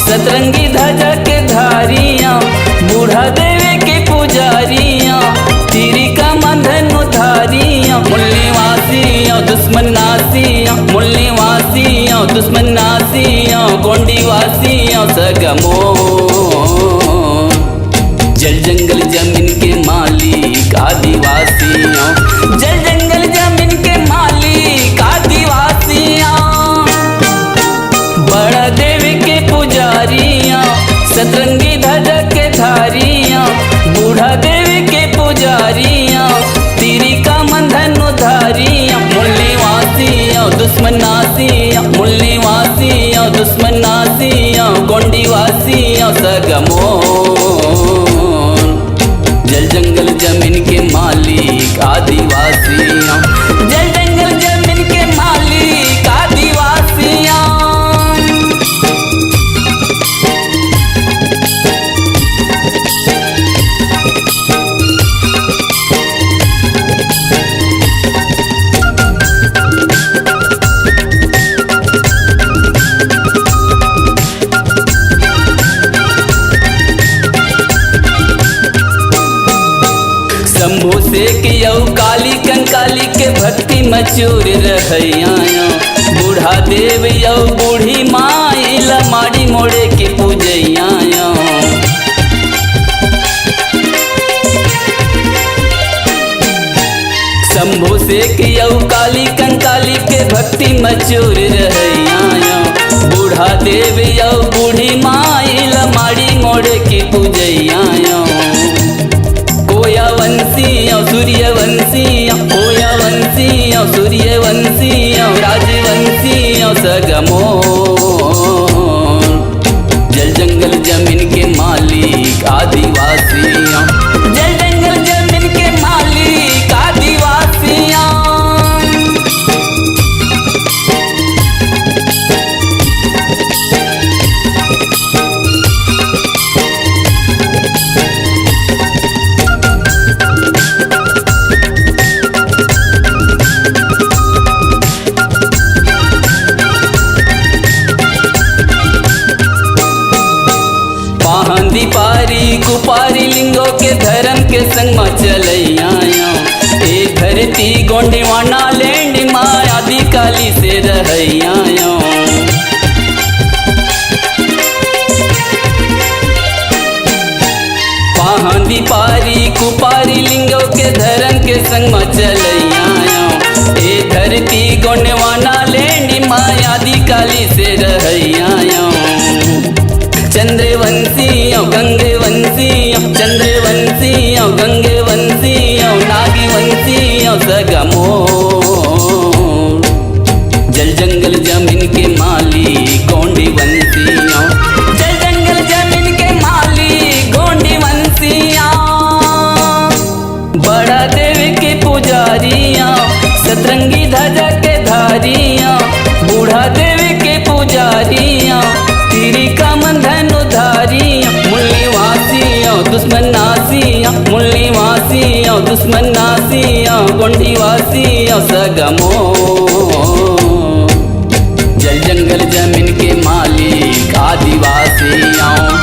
सतरंगी ध्वजा के धारियां, बूढ़ा देवी के पुजारियां, तीरी का मंधन उधारियां, मुल्ली वासियां दुश्मन नासियां, मुल्ली वासियां दुश्मन नासियां, गोंडी वासियां सगमो। जल जंगल जमीन के मालिक आदिवासियां, जल जंगल जमीन के मालिक आदिवासियां, बड़ा देवी के पुजारियां, सतरंगी ध्वजा के धारियां, बूढ़ा देवी के पुजारियां, तीरी का मंधन उधारियां, मुल्ली वासियां दुश्मन नासियां, मुल्ली वासियां दुश्मन नासियां, गोंडी वासियां सगमो। जल जंगल जमीन के मालिक आदिवासियां, जल जंगल जमीन के मालिक आदिवासियां। शंभू से कियो काली कंकाली के भक्ति मचूर रहैया, बूढ़ा देव यौ बूढ़ी माई लमाड़ी मोड़े के पूजैया। शंभू से कियो काली कंकाली के भक्ति मचूर रहैया, बूढ़ा देव यौ बूढ़ी माई लमाड़ी मोड़े के पूजैया। कोया वंशिया सूर्यवंशिया, कोया वंशिया सूर्यवंशिया, राजवंशिया सगमो। जल जंगल जमीन के मालिक आदिवासियां, जल जंगल जमीन के मालिक आदिवासियां। पारी कुपारी लिंगों के धर्म के संग में चलैया, ए धरती गोंडीवाना लैंड माँ आदि काली से रहैया। पहाड़ी पारी कुपारी लिंगों के धर्म के संग में चलैया, ए धरती गोंडीवाना लैंड माँ आदि काली से रहैया। चंद्रवंशिया गंगवंशिया, चंद्रवंशिया गंगवंशिया, नागवंशिया सगमो। जल जंगल जमीन के मालिक गोंडी वंशिया, जल जंगल जमीन के मालिक गोंडी वंशिया। बड़ा देवी के पुजारियां, सतरंगी ध्वजा के धारियां, बूढ़ा देवी के पुजारियां, तीरी का मंधन उधारियां, मुल्ली वासियां दुश्मन नासियां, मुल्ली वासियां दुश्मन नासियां, गोंडी वासियां सगमो। जल जंगल जमीन के मालिक आदिवासियां।